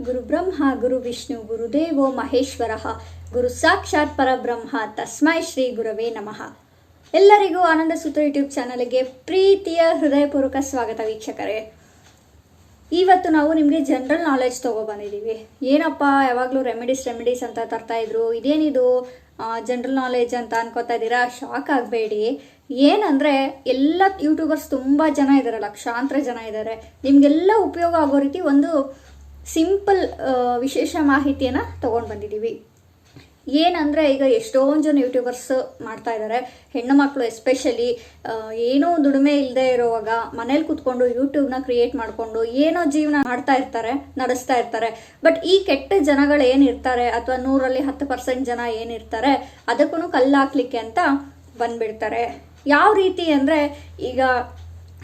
ಗುರು ಬ್ರಹ್ಮ ಗುರು ವಿಷ್ಣು ಗುರುದೇವೋ ಮಹೇಶ್ವರ ಗುರು ಸಾಕ್ಷಾತ್ ಪರಬ್ರಹ್ಮ ತಸ್ಮೈ ಶ್ರೀ ಗುರವೇ ನಮಃ. ಎಲ್ಲರಿಗೂ ಆನಂದ ಸೂತ್ರ ಯೂಟ್ಯೂಬ್ ಚಾನಲ್ಗೆ ಪ್ರೀತಿಯ ಹೃದಯಪೂರ್ವಕ ಸ್ವಾಗತ ವೀಕ್ಷಕರೇ. ಇವತ್ತು ನಾವು ನಿಮಗೆ ಜನರಲ್ ನಾಲೆಡ್ಜ್ ತೊಗೊಬಂದಿದ್ದೀವಿ. ಏನಪ್ಪ ಯಾವಾಗಲೂ ರೆಮಿಡೀಸ್ ಅಂತ ತರ್ತಾ ಇದ್ರು, ಇದೇನಿದು ಜನರಲ್ ನಾಲೆಡ್ಜ್ ಅಂತ ಅನ್ಕೋತಾ ಇದ್ದೀರಾ? ಶಾಕ್ ಆಗಬೇಡಿ. ಏನಂದರೆ ಎಲ್ಲ ಯೂಟ್ಯೂಬರ್ಸ್ ತುಂಬ ಜನ ಇದ್ದಾರೆ, ಲಕ್ಷಾಂತರ ಜನ ಇದ್ದಾರೆ. ನಿಮಗೆಲ್ಲ ಉಪಯೋಗ ಆಗೋ ರೀತಿ ಒಂದು ಸಿಂಪಲ್ ವಿಶೇಷ ಮಾಹಿತಿಯನ್ನು ತೊಗೊಂಡು ಬಂದಿದ್ದೀವಿ. ಏನಂದರೆ ಈಗ ಎಷ್ಟೊಂದು ಜನ ಯೂಟ್ಯೂಬರ್ಸ್ ಮಾಡ್ತಾ ಇದ್ದಾರೆ, ಹೆಣ್ಣು ಮಕ್ಕಳು ಎಸ್ಪೆಷಲಿ ಏನೋ ದುಡಿಮೆ ಇಲ್ಲದೆ ಇರೋವಾಗ ಮನೇಲಿ ಕೂತ್ಕೊಂಡು ಯೂಟ್ಯೂಬ್ನ ಕ್ರಿಯೇಟ್ ಮಾಡಿಕೊಂಡು ಏನೋ ಜೀವನ ಮಾಡ್ತಾ ಇರ್ತಾರೆ, ನಡೆಸ್ತಾ ಇರ್ತಾರೆ. ಬಟ್ ಈ ಕೆಟ್ಟ ಜನಗಳು ಏನಿರ್ತಾರೆ, ಅಥವಾ 100ರಲ್ಲಿ 10% ಜನ ಏನಿರ್ತಾರೆ, ಅದಕ್ಕೂ ಕಲ್ಲು ಹಾಕ್ಲಿಕ್ಕೆ ಅಂತ ಬಂದ್ಬಿಡ್ತಾರೆ. ಯಾವ ರೀತಿ ಅಂದರೆ, ಈಗ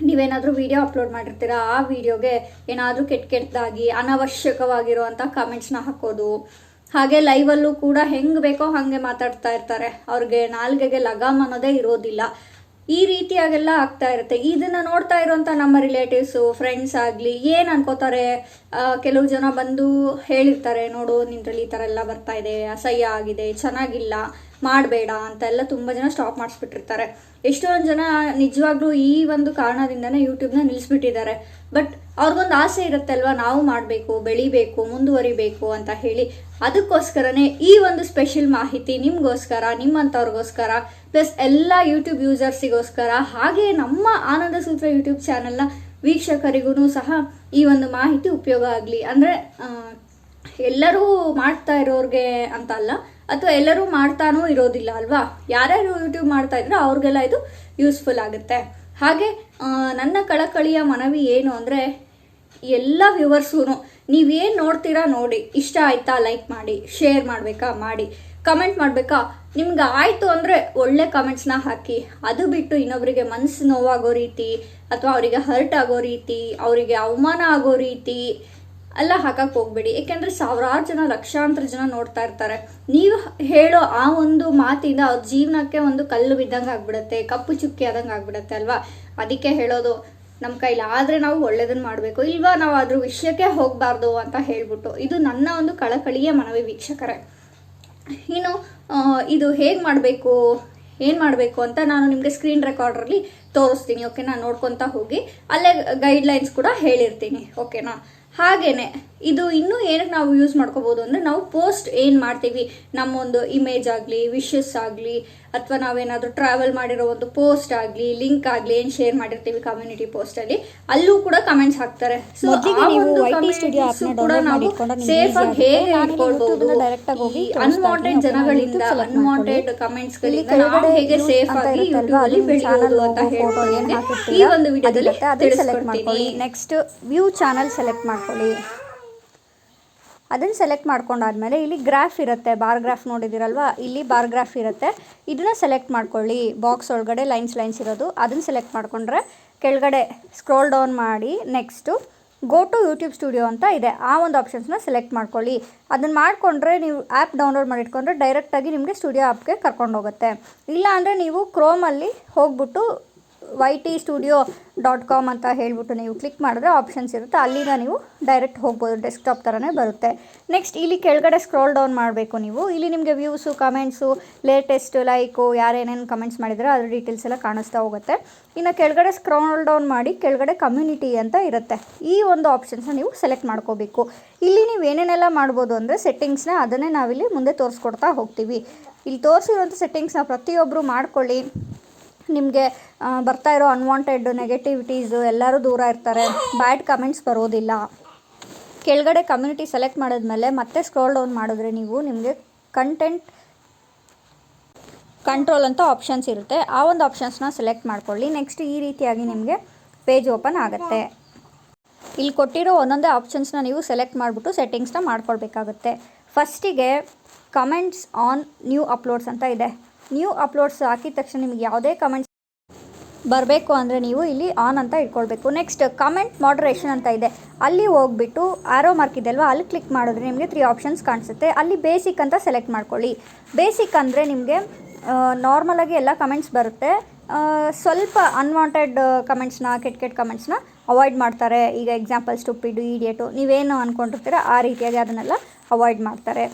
ನೀವೇನಾದರೂ ವಿಡಿಯೋ ಅಪ್ಲೋಡ್ ಮಾಡಿರ್ತೀರಾ, ಆ ವಿಡಿಯೋಗೆ ಏನಾದರೂ ಕೆಟ್ಟದಾಗಿ ಅನವಶ್ಯಕವಾಗಿರುವಂಥ ಕಮೆಂಟ್ಸ್ನ ಹಾಕೋದು, ಹಾಗೆ ಲೈವಲ್ಲೂ ಕೂಡ ಹೆಂಗೆ ಬೇಕೋ ಹಾಗೆ ಮಾತಾಡ್ತಾ ಇರ್ತಾರೆ. ಅವ್ರಿಗೆ ನಾಲ್ಗೆಗೆ ಲಗಾಮ್ ಅನ್ನೋದೇ ಇರೋದಿಲ್ಲ. ಈ ರೀತಿಯಾಗೆಲ್ಲ ಆಗ್ತಾ ಇರುತ್ತೆ. ಇದನ್ನು ನೋಡ್ತಾ ಇರೋಂಥ ನಮ್ಮ ರಿಲೇಟಿವ್ಸು, ಫ್ರೆಂಡ್ಸ್ ಆಗಲಿ ಏನು ಅನ್ಕೋತಾರೆ, ಕೆಲವು ಜನ ಬಂದು ಹೇಳಿರ್ತಾರೆ, ನೋಡು ನಿನ್ರಲ್ಲಿ ಈ ಥರ ಎಲ್ಲ ಬರ್ತಾ ಇದೆ, ಅಸಹ್ಯ ಆಗಿದೆ, ಚೆನ್ನಾಗಿಲ್ಲ, ಮಾಡಬೇಡ ಅಂತೆಲ್ಲ ತುಂಬ ಜನ ಸ್ಟಾಪ್ ಮಾಡಿಸ್ಬಿಟ್ಟಿರ್ತಾರೆ. ಎಷ್ಟೊಂದು ಜನ ನಿಜವಾಗ್ಲೂ ಈ ಒಂದು ಕಾರಣದಿಂದನೇ ಯೂಟ್ಯೂಬ್ನ ನಿಲ್ಲಿಸ್ಬಿಟ್ಟಿದ್ದಾರೆ. ಬಟ್ ಅವ್ರಿಗೊಂದು ಆಸೆ ಇರುತ್ತೆ ಅಲ್ವಾ, ನಾವು ಮಾಡಬೇಕು, ಬೆಳಿಬೇಕು, ಮುಂದುವರಿಬೇಕು ಅಂತ ಹೇಳಿ. ಅದಕ್ಕೋಸ್ಕರನೇ ಈ ಒಂದು ಸ್ಪೆಷಲ್ ಮಾಹಿತಿ ನಿಮಗೋಸ್ಕರ, ನಿಮ್ಮಂಥವ್ರಿಗೋಸ್ಕರ, ಪ್ಲಸ್ ಎಲ್ಲ ಯೂಟ್ಯೂಬ್ ಯೂಸರ್ಸಿಗೋಸ್ಕರ, ಹಾಗೆ ನಮ್ಮ ಆನಂದ ಸೂತ್ರ ಯೂಟ್ಯೂಬ್ ಚಾನಲ್ನ ವೀಕ್ಷಕರಿಗೂ ಸಹ ಈ ಒಂದು ಮಾಹಿತಿ ಉಪಯೋಗ ಆಗಲಿ. ಅಂದರೆ ಎಲ್ಲರೂ ಮಾಡ್ತಾ ಇರೋರಿಗೆ ಅಂತ ಅಲ್ಲ, ಅಥವಾ ಎಲ್ಲರೂ ಮಾಡ್ತಾನೂ ಇರೋದಿಲ್ಲ ಅಲ್ವಾ. ಯಾರ್ಯಾರು ಯೂಟ್ಯೂಬ್ ಮಾಡ್ತಾ ಇದ್ರೆ ಅವ್ರಿಗೆಲ್ಲ ಇದು ಯೂಸ್ಫುಲ್ ಆಗುತ್ತೆ. ಹಾಗೆ ನನ್ನ ಕಳಕಳಿಯ ಮನವಿ ಏನು ಅಂದರೆ, ಎಲ್ಲ ವ್ಯೂವರ್ಸ್ಗೂ ನೀವೇನು ನೋಡ್ತೀರಾ ನೋಡಿ, ಇಷ್ಟ ಆಯ್ತಾ ಲೈಕ್ ಮಾಡಿ, ಶೇರ್ ಮಾಡಬೇಕಾ ಮಾಡಿ, ಕಮೆಂಟ್ ಮಾಡಬೇಕಾ, ನಿಮ್ಗೆ ಆಯಿತು ಅಂದರೆ ಒಳ್ಳೆ ಕಮೆಂಟ್ಸ್ನ ಹಾಕಿ. ಅದು ಬಿಟ್ಟು ಇನ್ನೊಬ್ಬರಿಗೆ ಮನಸ್ಸು ನೋವಾಗೋ ರೀತಿ, ಅಥವಾ ಅವರಿಗೆ ಹರ್ಟ್ ಆಗೋ ರೀತಿ, ಅವರಿಗೆ ಅವಮಾನ ಆಗೋ ರೀತಿ ಎಲ್ಲ ಹಾಕಕ್ಕೆ ಹೋಗ್ಬೇಡಿ. ಏಕೆಂದರೆ ಸಾವಿರಾರು ಜನ, ಲಕ್ಷಾಂತರ ಜನ ನೋಡ್ತಾ ಇರ್ತಾರೆ. ನೀವು ಹೇಳೋ ಆ ಒಂದು ಮಾತಿಂದ ಅವ್ರ ಜೀವನಕ್ಕೆ ಒಂದು ಕಲ್ಲು ಬಿದ್ದಂಗೆ ಆಗ್ಬಿಡುತ್ತೆ, ಕಪ್ಪು ಚುಕ್ಕಿ ಆದಂಗೆ ಆಗ್ಬಿಡುತ್ತೆ ಅಲ್ವಾ. ಅದಕ್ಕೆ ಹೇಳೋದು, ನಮ್ಮ ಕೈಲಿ ಆದರೆ ನಾವು ಒಳ್ಳೇದನ್ನು ಮಾಡಬೇಕು, ಇಲ್ವಾ ನಾವು ಅದ್ರ ವಿಷಯಕ್ಕೆ ಹೋಗಬಾರ್ದು ಅಂತ ಹೇಳ್ಬಿಟ್ಟು. ಇದು ನನ್ನ ಒಂದು ಕಳಕಳಿಯ ಮನವಿ ವೀಕ್ಷಕರೇ. ಇನ್ನು ಇದು ಹೇಗೆ ಮಾಡಬೇಕು, ಏನು ಮಾಡಬೇಕು ಅಂತ ನಾನು ನಿಮಗೆ ಸ್ಕ್ರೀನ್ ರೆಕಾರ್ಡ್ರಲ್ಲಿ ತೋರಿಸ್ತೀನಿ, ಓಕೆನಾ. ನೋಡ್ಕೊತಾ ಹೋಗಿ, ಅಲ್ಲೇ ಗೈಡ್ಲೈನ್ಸ್ ಕೂಡ ಹೇಳಿರ್ತೀನಿ, ಓಕೆನಾ. ಹಾಗೇನೆ ಇದು ಇನ್ನೂ ಏನಕ್ಕೆ ನಾವು ಯೂಸ್ ಮಾಡ್ಕೋಬೋದು ಅಂದರೆ, ನಾವು ಪೋಸ್ಟ್ ಏನು ಮಾಡ್ತೀವಿ, ನಮ್ಮೊಂದು ಇಮೇಜ್ ಆಗಲಿ, ವಿಶಸ್ ಆಗಲಿ, ಅಥವಾ ನಾವೇನಾದರೂ ಟ್ರಾವೆಲ್ ಮಾಡಿರೋ ಒಂದು ಪೋಸ್ಟ್ ಆಗಲಿ, ಲಿಂಕ್ ಆಗಲಿ, ಏನು ಶೇರ್ ಮಾಡಿರ್ತೀವಿ ಕಮ್ಯುನಿಟಿ ಪೋಸ್ಟಲ್ಲಿ, ಅಲ್ಲೂ ಕೂಡ ಕಮೆಂಟ್ಸ್ ಹಾಕ್ತಾರೆ. ಸೊ ಸೇಫ್ ಆಗಿ ಹೇಗೆ ಇಟ್ಕೊಳ್ಬೋದು, ಅನ್ವಾಂಟೆಡ್ ಜನಗಳಿಂದ, ಅನ್ವಾಂಟೆಡ್ ಕಮೆಂಟ್ಸ್ಗಳಿಂದ ನಾವು ಹೇಗೆ ಸೇಫ್ ಆಗಿ ಯೂಟ್ಯೂಬಲ್ಲಿ ಬೆಳೆಯೋದು ಅಂತ ಹೇಳ್ಕೊಳ್ಳಿ ಈ ಒಂದು ವಿಡಿಯೋದಲ್ಲಿ ತಿಳಿಸ್ಕೊಡ್ತೀನಿ. ನೆಕ್ಸ್ಟ್ ವ್ಯೂ ಚಾನಲ್ ಸೆಲೆಕ್ಟ್ ಮಾಡ್ಕೊಳ್ಳಿ. ಅದನ್ನು ಸೆಲೆಕ್ಟ್ ಮಾಡ್ಕೊಂಡಾದ್ಮೇಲೆ ಇಲ್ಲಿ ಗ್ರಾಫ್ ಇರುತ್ತೆ, ಬಾರ್ ಗ್ರಾಫ್ ನೋಡಿದಿರಲ್ವಾ, ಇಲ್ಲಿ ಬಾರ್ ಗ್ರಾಫ್ ಇರುತ್ತೆ. ಇದನ್ನು ಸೆಲೆಕ್ಟ್ ಮಾಡ್ಕೊಳ್ಳಿ. ಬಾಕ್ಸ್ ಒಳಗಡೆ ಲೈನ್ಸ್ ಇರೋದು, ಅದನ್ನು ಸೆಲೆಕ್ಟ್ ಮಾಡಿಕೊಂಡ್ರೆ ಕೆಳಗಡೆ ಸ್ಕ್ರೋಲ್ ಡೌನ್ ಮಾಡಿ next go to YouTube studio ಅಂತ ಇದೆ, ಆ ಒಂದು ಆಪ್ಷನ್ಸ್ನ ಸೆಲೆಕ್ಟ್ ಮಾಡ್ಕೊಳ್ಳಿ. ಅದನ್ನು ಮಾಡಿಕೊಂಡ್ರೆ ನೀವು ಆ್ಯಪ್ ಡೌನ್ಲೋಡ್ ಮಾಡಿಟ್ಕೊಂಡ್ರೆ ಡೈರೆಕ್ಟಾಗಿ ನಿಮಗೆ ಸ್ಟುಡಿಯೋ ಆ್ಯಪ್ಗೆ ಕರ್ಕೊಂಡೋಗುತ್ತೆ. ಇಲ್ಲ ಅಂದರೆ ನೀವು ಕ್ರೋಮಲ್ಲಿ ಹೋಗ್ಬಿಟ್ಟು ytstudio.com ಅಂತ ಹೇಳ್ಬಿಟ್ಟು ನೀವು ಕ್ಲಿಕ್ ಮಾಡಿದ್ರೆ ಆಪ್ಷನ್ಸ್ ಇರುತ್ತೆ, ಅಲ್ಲಿಂದ ನೀವು ಡೈರೆಕ್ಟ್ ಹೋಗ್ಬೋದು, ಡೆಸ್ಕ್ಟಾಪ್ ಥರನೇ ಬರುತ್ತೆ. ನೆಕ್ಸ್ಟ್ ಇಲ್ಲಿ ಕೆಳಗಡೆ ಸ್ಕ್ರೋಲ್ ಡೌನ್ ಮಾಡಬೇಕು ನೀವು. ಇಲ್ಲಿ ನಿಮಗೆ ವ್ಯೂಸು, ಕಮೆಂಟ್ಸು, ಲೇಟೆಸ್ಟ್ ಲೈಕು, ಯಾರೇನೇನು ಕಮೆಂಟ್ಸ್ ಮಾಡಿದರೆ ಅದ್ರ ಡೀಟೇಲ್ಸ್ ಎಲ್ಲ ಕಾಣಿಸ್ತಾ ಹೋಗುತ್ತೆ. ಇನ್ನು ಕೆಳಗಡೆ ಸ್ಕ್ರೋಲ್ ಡೌನ್ ಮಾಡಿ ಕೆಳಗಡೆ ಕಮ್ಯುನಿಟಿ ಅಂತ ಇರುತ್ತೆ, ಈ ಒಂದು ಆಪ್ಷನ್ಸ್ನ ನೀವು ಸೆಲೆಕ್ಟ್ ಮಾಡ್ಕೋಬೇಕು. ಇಲ್ಲಿ ನೀವು ಏನೇನೆಲ್ಲ ಮಾಡ್ಬೋದು ಅಂದರೆ ಸೆಟ್ಟಿಂಗ್ಸ್ನ, ಅದನ್ನೇ ನಾವಿಲ್ಲಿ ಮುಂದೆ ತೋರಿಸ್ಕೊಡ್ತಾ ಹೋಗ್ತೀವಿ. ಇಲ್ಲಿ ತೋರಿಸಿರುವಂಥ ಸೆಟ್ಟಿಂಗ್ಸ್ನ ಪ್ರತಿಯೊಬ್ಬರು ಮಾಡ್ಕೊಳ್ಳಿ. ನಿಮಗೆ ಬರ್ತಾ ಇರೋ ಅನ್ವಾಂಟೆಡ್ ನೆಗೆಟಿವಿಟೀಸು ಎಲ್ಲರೂ ದೂರ ಇರ್ತಾರೆ, ಬ್ಯಾಡ್ ಕಮೆಂಟ್ಸ್ ಬರೋದಿಲ್ಲ. ಕೆಳಗಡೆ ಕಮ್ಯುನಿಟಿ ಸೆಲೆಕ್ಟ್ ಮಾಡಿದ್ಮೇಲೆ ಮತ್ತೆ ಸ್ಕ್ರೋಲ್ ಡೌನ್ ಮಾಡಿದ್ರೆ ನೀವು ನಿಮಗೆ ಕಂಟೆಂಟ್ ಕಂಟ್ರೋಲ್ ಅಂತ ಆಪ್ಷನ್ಸ್ ಇರುತ್ತೆ, ಆ ಒಂದು ಆಪ್ಷನ್ಸ್ನ ಸೆಲೆಕ್ಟ್ ಮಾಡ್ಕೊಳ್ಳಿ. ನೆಕ್ಸ್ಟ್ ಈ ರೀತಿಯಾಗಿ ನಿಮಗೆ ಪೇಜ್ ಓಪನ್ ಆಗುತ್ತೆ. ಇಲ್ಲಿ ಕೊಟ್ಟಿರೋ ಒಂದೊಂದೇ ಆಪ್ಷನ್ಸ್ನ ನೀವು ಸೆಲೆಕ್ಟ್ ಮಾಡಿಬಿಟ್ಟು ಸೆಟ್ಟಿಂಗ್ಸ್ನ ಮಾಡ್ಕೊಳ್ಬೇಕಾಗುತ್ತೆ. ಫಸ್ಟಿಗೆ ಕಮೆಂಟ್ಸ್ ಆನ್ ನ್ಯೂ ಅಪ್ಲೋಡ್ಸ್ ಅಂತ ಇದೆ. ನ್ಯೂ ಅಪ್ಲೋಡ್ಸ್ ಹಾಕಿದ ತಕ್ಷಣ ನಿಮಗೆ ಯಾವುದೇ ಕಮೆಂಟ್ಸ್ ಬರಬೇಕು ಅಂದರೆ ನೀವು ಇಲ್ಲಿ ಆನ್ ಅಂತ ಇಟ್ಕೊಳ್ಬೇಕು. ನೆಕ್ಸ್ಟ್ ಕಮೆಂಟ್ ಮಾಡ್ರೇಷನ್ ಅಂತ ಇದೆ, ಅಲ್ಲಿ ಹೋಗ್ಬಿಟ್ಟು ಆರೋ ಮಾರ್ಕ್ ಇದೆ ಅಲ್ವಾ, ಅಲ್ಲಿ ಕ್ಲಿಕ್ ಮಾಡಿದ್ರೆ ನಿಮಗೆ 3 ಆಪ್ಷನ್ಸ್ ಕಾಣಿಸುತ್ತೆ. ಅಲ್ಲಿ ಬೇಸಿಕ್ ಅಂತ ಸೆಲೆಕ್ಟ್ ಮಾಡ್ಕೊಳ್ಳಿ. ಬೇಸಿಕ್ ಅಂದರೆ ನಿಮಗೆ ನಾರ್ಮಲಾಗಿ ಎಲ್ಲ ಕಮೆಂಟ್ಸ್ ಬರುತ್ತೆ, ಸ್ವಲ್ಪ ಅನ್ವಾಂಟೆಡ್ ಕಮೆಂಟ್ಸ್ನ, ಕೆಟ್ಟ ಕಮೆಂಟ್ಸ್ನ ಅವಾಯ್ಡ್ ಮಾಡ್ತಾರೆ. ಈಗ ಎಕ್ಸಾಂಪಲ್ ಸ್ಟುಪಿಡು, ಇಡಿಯಟು ನೀವೇನು ಅಂದ್ಕೊಂಡಿರ್ತೀರ ಆ ರೀತಿಯಾಗಿ ಅದನ್ನೆಲ್ಲ ಅವಾಯ್ಡ್ ಮಾಡ್ತಾರೆ.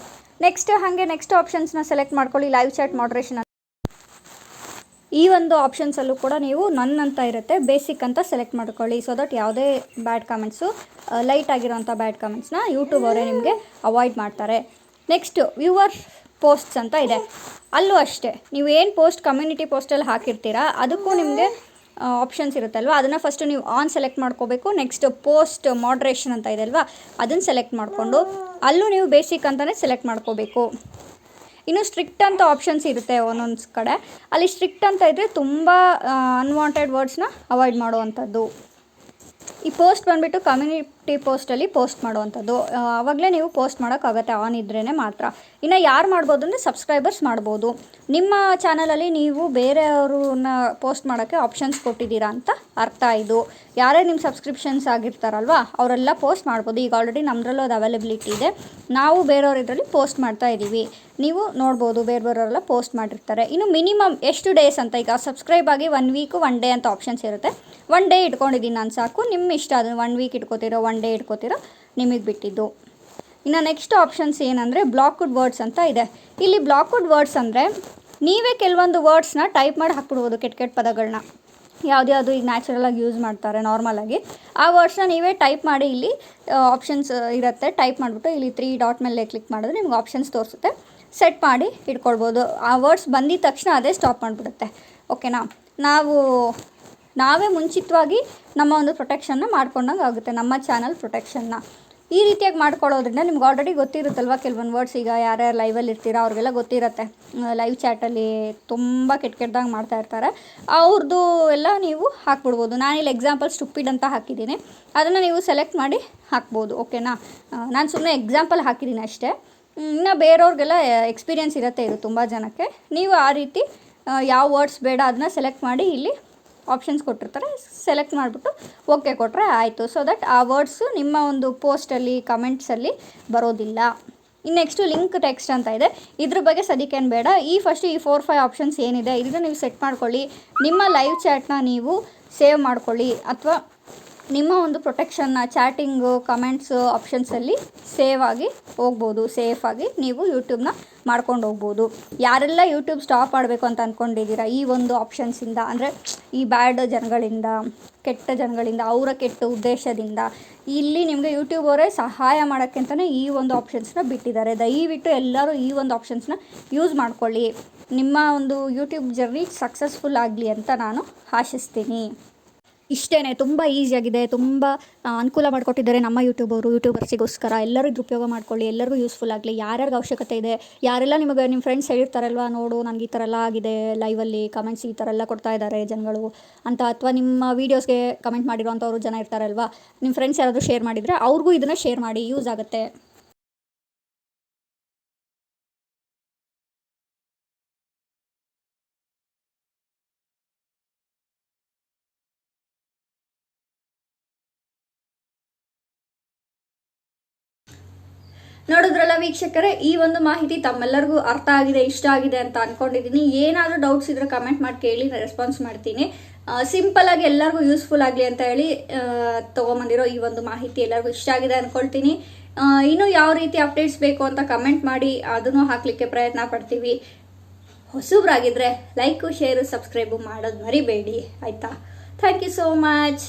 ನೆಕ್ಸ್ಟ್ ಆಪ್ಷನ್ಸ್ನ ಸೆಲೆಕ್ಟ್ ಮಾಡ್ಕೊಳ್ಳಿ. ಲೈವ್ ಚಾಟ್ ಮಾಡ್ರೇಷನ್, ಈ ಒಂದು ಆಪ್ಷನ್ಸಲ್ಲೂ ಕೂಡ ನೀವು ನನ್ ಅಂತ ಇರುತ್ತೆ, ಬೇಸಿಕ್ ಅಂತ ಸೆಲೆಕ್ಟ್ ಮಾಡ್ಕೊಳ್ಳಿ. ಸೊ ದಟ್ ಯಾವುದೇ ಬ್ಯಾಡ್ ಕಾಮೆಂಟ್ಸು, ಲೈಟ್ ಆಗಿರೋಂಥ ಬ್ಯಾಡ್ ಕಾಮೆಂಟ್ಸ್ನ ಯೂಟ್ಯೂಬ್ ಅವರೇ ನಿಮಗೆ ಅವಾಯ್ಡ್ ಮಾಡ್ತಾರೆ. ನೆಕ್ಸ್ಟು ವ್ಯೂವರ್ ಪೋಸ್ಟ್ಸ್ ಅಂತ ಇದೆ. ಅಲ್ಲೂ ಅಷ್ಟೇ, ನೀವು ಏನು ಪೋಸ್ಟ್ ಕಮ್ಯುನಿಟಿ ಪೋಸ್ಟಲ್ಲಿ ಹಾಕಿರ್ತೀರಾ ಅದಕ್ಕೂ ನಿಮಗೆ ಆಪ್ಷನ್ಸ್ ಇರುತ್ತಲ್ವ, ಅದನ್ನು ಫಸ್ಟು ನೀವು ಆನ್ ಸೆಲೆಕ್ಟ್ ಮಾಡ್ಕೋಬೇಕು. ನೆಕ್ಸ್ಟ್ ಪೋಸ್ಟ್ ಮಾಡ್ರೇಷನ್ ಅಂತ ಇದೆ ಅಲ್ವಾ, ಅದನ್ನು ಸೆಲೆಕ್ಟ್ ಮಾಡಿಕೊಂಡು ಅಲ್ಲೂ ನೀವು ಬೇಸಿಕ್ ಅಂತಲೇ ಸೆಲೆಕ್ಟ್ ಮಾಡ್ಕೋಬೇಕು. ಇನ್ನು ಸ್ಟ್ರಿಕ್ಟ್ ಅಂತ ಆಪ್ಷನ್ಸ್ ಇರುತ್ತೆ ಒಂದೊಂದು ಕಡೆ, ಅಲ್ಲಿ ಸ್ಟ್ರಿಕ್ಟ್ ಅಂತ ಇದ್ದರೆ ತುಂಬ ಅನ್ವಾಂಟೆಡ್ ವರ್ಡ್ಸ್ನ ಅವಾಯ್ಡ್ ಮಾಡುವಂಥದ್ದು. ಈ ಪೋಸ್ಟ್ ಬಂದುಬಿಟ್ಟು ಕಮ್ಯುನಿಟಿ ಪೋಸ್ಟಲ್ಲಿ ಪೋಸ್ಟ್ ಮಾಡುವಂಥದ್ದು, ಆವಾಗಲೇ ನೀವು ಪೋಸ್ಟ್ ಮಾಡೋಕ್ಕಾಗತ್ತೆ ಆನ್ ಇದ್ರೇ ಮಾತ್ರ. ಇನ್ನು ಯಾರು ಮಾಡ್ಬೋದು ಅಂದರೆ ಸಬ್ಸ್ಕ್ರೈಬರ್ಸ್ ಮಾಡ್ಬೋದು. ನಿಮ್ಮ ಚಾನಲಲ್ಲಿ ನೀವು ಬೇರೆಯವ್ರನ್ನ ಪೋಸ್ಟ್ ಮಾಡೋಕ್ಕೆ ಆಪ್ಷನ್ಸ್ ಕೊಟ್ಟಿದ್ದೀರಾ ಅಂತ ಅರ್ಥ. ಇದು ಯಾರೇ ನಿಮ್ಮ ಸಬ್ಸ್ಕ್ರಿಪ್ಷನ್ಸ್ ಆಗಿರ್ತಾರಲ್ವ ಅವರೆಲ್ಲ ಪೋಸ್ಟ್ ಮಾಡ್ಬೋದು. ಈಗ ಆಲ್ರೆಡಿ ನಮ್ಮದ್ರಲ್ಲೂ ಅದು ಅವೈಲಬಿಲಿಟಿ ಇದೆ. ನಾವು ಬೇರೆಯವ್ರ ಇದರಲ್ಲಿ ಪೋಸ್ಟ್ ಮಾಡ್ತಾ ಇದ್ದೀವಿ, ನೀವು ನೋಡ್ಬೋದು ಬೇರೆಯವರೆಲ್ಲ ಪೋಸ್ಟ್ ಮಾಡಿರ್ತಾರೆ. ಇನ್ನು ಮಿನಿಮಮ್ ಎಷ್ಟು ಡೇಸ್ ಅಂತ, ಈಗ ಸಬ್ಸ್ಕ್ರೈಬ್ ಆಗಿ 1 ವೀಕು 1 ಡೇ ಅಂತ ಆಪ್ಷನ್ಸ್ ಇರುತ್ತೆ. 1 ಡೇ ಇಟ್ಕೊಂಡಿದ್ದೀನಿ ನಾನು ಸಾಕು, ನಿಮ್ಮ ಇಷ್ಟ, ಅದನ್ನು 1 ವೀಕ್ ಇಟ್ಕೋತೀರೋ 1 ಡೇ ಇಟ್ಕೋತೀರೋ ನಿಮಗೆ ಬಿಟ್ಟಿದ್ದು. ಇನ್ನು ನೆಕ್ಸ್ಟ್ ಆಪ್ಷನ್ಸ್ ಏನಂದರೆ ಬ್ಲಾಕ್ಡ್ ವರ್ಡ್ಸ್ ಅಂತ ಇದೆ. ಇಲ್ಲಿ ಬ್ಲಾಕ್ಡ್ ವರ್ಡ್ಸ್ ಅಂದರೆ ನೀವೇ ಕೆಲವೊಂದು ವರ್ಡ್ಸ್ನ ಟೈಪ್ ಮಾಡಿ ಹಾಕ್ಬಿಡ್ಬೋದು, ಕೆಟ್ಟ ಪದಗಳನ್ನ ಯಾವ್ದು ಈಗ ನ್ಯಾಚುರಲಾಗಿ ಯೂಸ್ ಮಾಡ್ತಾರೆ ನಾರ್ಮಲಾಗಿ, ಆ ವರ್ಡ್ಸ್ನ ನೀವೇ ಟೈಪ್ ಮಾಡಿ ಇಲ್ಲಿ ಆಪ್ಷನ್ಸ್ ಇರುತ್ತೆ. ಟೈಪ್ ಮಾಡಿಬಿಟ್ಟು ಇಲ್ಲಿ 3 ಡಾಟ್ ಮೇಲೆ ಕ್ಲಿಕ್ ಮಾಡಿದ್ರೆ ನಿಮ್ಗೆ ಆಪ್ಷನ್ಸ್ ತೋರಿಸುತ್ತೆ. ಸೆಟ್ ಮಾಡಿ ಇಟ್ಕೊಳ್ಬೋದು. ಆ ವರ್ಡ್ಸ್ ಬಂದಿದ ತಕ್ಷಣ ಅದೇ ಸ್ಟಾಪ್ ಮಾಡಿಬಿಡುತ್ತೆ. ಓಕೆನಾ, ನಾವೇ ಮುಂಚಿತವಾಗಿ ನಮ್ಮ ಒಂದು ಪ್ರೊಟೆಕ್ಷನ್ನ ಮಾಡ್ಕೊಂಡಂಗೆ ಆಗುತ್ತೆ, ನಮ್ಮ ಚಾನಲ್ ಪ್ರೊಟೆಕ್ಷನ್ನ. ಈ ರೀತಿಯಾಗಿ ಮಾಡ್ಕೊಳ್ಳೋದ್ರಿಂದ ನಿಮ್ಗೆ ಆಲ್ರೆಡಿ ಗೊತ್ತಿರುತ್ತಲ್ವ ಕೆಲವೊಂದು ವರ್ಡ್ಸ್. ಈಗ ಯಾರ್ಯಾರು ಲೈವಲ್ಲಿ ಇರ್ತೀರಾ ಅವ್ರಿಗೆಲ್ಲ ಗೊತ್ತಿರುತ್ತೆ, ಲೈವ್ ಚಾಟಲ್ಲಿ ತುಂಬ ಕೆಟ್ಟದಾಗಿ ಮಾಡ್ತಾ ಇರ್ತಾರೆ, ಅವ್ರದ್ದು ಎಲ್ಲ ನೀವು ಹಾಕ್ಬಿಡ್ಬೋದು. ನಾನಿಲ್ಲಿ ಎಕ್ಸಾಂಪಲ್ ಸ್ಟುಪಿಡ್ ಅಂತ ಹಾಕಿದ್ದೀನಿ, ಅದನ್ನು ನೀವು ಸೆಲೆಕ್ಟ್ ಮಾಡಿ ಹಾಕ್ಬೋದು. ಓಕೆನಾ, ನಾನು ಸುಮ್ಮನೆ ಎಕ್ಸಾಂಪಲ್ ಹಾಕಿದ್ದೀನಿ ಅಷ್ಟೇ. ಇನ್ನು ಬೇರೆಯವ್ರಿಗೆಲ್ಲ ಎಕ್ಸ್ಪೀರಿಯೆನ್ಸ್ ಇರುತ್ತೆ ಇದು ತುಂಬ ಜನಕ್ಕೆ. ನೀವು ಆ ರೀತಿ ಯಾವ ವರ್ಡ್ಸ್ ಬೇಡ ಅದನ್ನ ಸೆಲೆಕ್ಟ್ ಮಾಡಿ ಇಲ್ಲಿ ಆಪ್ಷನ್ಸ್ ಕೊಟ್ಟಿರ್ತಾರೆ, ಸೆಲೆಕ್ಟ್ ಮಾಡಿಬಿಟ್ಟು ಓಕೆ ಕೊಟ್ಟರೆ ಆಯಿತು. ಸೊ ದಟ್ ಆ ವರ್ಡ್ಸು ನಿಮ್ಮ ಒಂದು ಪೋಸ್ಟಲ್ಲಿ ಕಮೆಂಟ್ಸಲ್ಲಿ ಬರೋದಿಲ್ಲ. ಇನ್ನು ನೆಕ್ಸ್ಟು ಲಿಂಕ್ ಟೆಕ್ಸ್ಟ್ ಅಂತ ಇದೆ. ಇದ್ರ ಬಗ್ಗೆ ಸದ್ಯಕ್ಕೇನು ಬೇಡ. ಈ 4-5 ಆಪ್ಷನ್ಸ್ ಏನಿದೆ ಇದನ್ನು ನೀವು ಸೆಟ್ ಮಾಡ್ಕೊಳ್ಳಿ. ನಿಮ್ಮ ಲೈವ್ ಚಾಟ್ನ ನೀವು ಸೇವ್ ಮಾಡ್ಕೊಳ್ಳಿ, ಅಥವಾ ನಿಮ್ಮ ಒಂದು ಪ್ರೊಟೆಕ್ಷನ್ನ ಚಾಟಿಂಗು ಕಮೆಂಟ್ಸು ಆಪ್ಷನ್ಸಲ್ಲಿ ಸೇವ್ ಆಗಿ ಹೋಗ್ಬೋದು. ಸೇಫಾಗಿ ನೀವು ಯೂಟ್ಯೂಬ್ನ ಮಾಡ್ಕೊಂಡು ಹೋಗ್ಬೋದು. ಯಾರೆಲ್ಲ ಯೂಟ್ಯೂಬ್ ಸ್ಟಾಪ್ ಮಾಡಬೇಕು ಅಂತ ಅಂದ್ಕೊಂಡಿದ್ದೀರಾ ಈ ಒಂದು ಆಪ್ಷನ್ಸಿಂದ, ಅಂದರೆ ಈ ಬ್ಯಾಡ್ ಜನಗಳಿಂದ, ಕೆಟ್ಟ ಜನಗಳಿಂದ, ಅವರ ಕೆಟ್ಟ ಉದ್ದೇಶದಿಂದ, ಇಲ್ಲಿ ನಿಮಗೆ ಯೂಟ್ಯೂಬ್ ಅವರೇ ಸಹಾಯ ಮಾಡೋಕ್ಕೆ ಅಂತಲೇ ಈ ಒಂದು ಆಪ್ಷನ್ಸ್ನ ಬಿಟ್ಟಿದ್ದಾರೆ. ದಯವಿಟ್ಟು ಎಲ್ಲರೂ ಈ ಒಂದು ಆಪ್ಷನ್ಸ್ನ ಯೂಸ್ ಮಾಡ್ಕೊಳ್ಳಿ. ನಿಮ್ಮ ಒಂದು ಯೂಟ್ಯೂಬ್ ಜರ್ನಿ ಸಕ್ಸಸ್ಫುಲ್ ಆಗಲಿ ಅಂತ ನಾನು ಆಶಿಸ್ತೀನಿ. ಇಷ್ಟೇ, ತುಂಬ ಈಸಿಯಾಗಿದೆ, ತುಂಬ ಅನುಕೂಲ ಮಾಡಿಕೊಟ್ಟಿದ್ದಾರೆ ನಮ್ಮ ಯೂಟ್ಯೂಬರ್ಸಿಗೋಸ್ಕರ. ಎಲ್ಲರೂ ಇದು ಉಪಯೋಗ ಮಾಡ್ಕೊಳ್ಳಿ, ಎಲ್ಲರಿಗೂ ಯೂಸ್ಫುಲ್ ಆಗಲಿ. ಯಾರ್ಯಾರಿಗೆ ಅವಶ್ಯಕತೆ ಇದೆ, ಯಾರೆಲ್ಲ ನಿಮಗೆ ನಿಮ್ಮ ಫ್ರೆಂಡ್ಸ್ ಹೇಳಿರ್ತಾರಲ್ವ, ನೋಡು ನನಗೆ ಈ ಥರ ಎಲ್ಲ ಆಗಿದೆ ಲೈವಲ್ಲಿ, ಕಮೆಂಟ್ಸ್ ಈ ಥರ ಎಲ್ಲ ಕೊಡ್ತಾ ಇದ್ದಾರೆ ಜನಗಳು ಅಂತ, ಅಥವಾ ನಿಮ್ಮ ವೀಡಿಯೋಸ್ಗೆ ಕಮೆಂಟ್ ಮಾಡಿರೋಂಥವ್ರು ಜನ ಇರ್ತಾರಲ್ವ, ನಿಮ್ಮ ಫ್ರೆಂಡ್ಸ್ ಯಾರಾದರೂ ಶೇರ್ ಮಾಡಿದರೆ ಅವ್ರಿಗೂ ಇದನ್ನು ಶೇರ್ ಮಾಡಿ, ಯೂಸ್ ಆಗುತ್ತೆ. ನೋಡಿದ್ರಲ್ಲ ವೀಕ್ಷಕರೇ, ಈ ಒಂದು ಮಾಹಿತಿ ತಮ್ಮೆಲ್ಲರಿಗೂ ಅರ್ಥ ಆಗಿದೆ, ಇಷ್ಟ ಆಗಿದೆ ಅಂತ ಅನ್ಕೊಂಡಿದ್ದೀನಿ. ಏನಾದರೂ ಡೌಟ್ಸ್ ಇದ್ರೆ ಕಮೆಂಟ್ ಮಾಡಿ ಕೇಳಿ, ರೆಸ್ಪಾನ್ಸ್ ಮಾಡ್ತೀನಿ. ಸಿಂಪಲ್ ಆಗಿ ಎಲ್ಲರಿಗೂ ಯೂಸ್ಫುಲ್ ಆಗಲಿ ಅಂತ ಹೇಳಿ ತೊಗೊಂಬಂದಿರೋ ಈ ಒಂದು ಮಾಹಿತಿ ಎಲ್ಲರಿಗೂ ಇಷ್ಟ ಆಗಿದೆ ಅಂದ್ಕೊಳ್ತೀನಿ. ಇನ್ನೂ ಯಾವ ರೀತಿ ಅಪ್ಡೇಟ್ಸ್ ಬೇಕು ಅಂತ ಕಮೆಂಟ್ ಮಾಡಿ, ಅದನ್ನು ಹಾಕಲಿಕ್ಕೆ ಪ್ರಯತ್ನ ಪಡ್ತೀವಿ. ಹೊಸಬ್ರಾಗಿದ್ದರೆ ಲೈಕು, ಶೇರು, ಸಬ್ಸ್ಕ್ರೈಬು ಮಾಡೋದು ಮರಿಬೇಡಿ ಆಯಿತಾ. Thank you so much.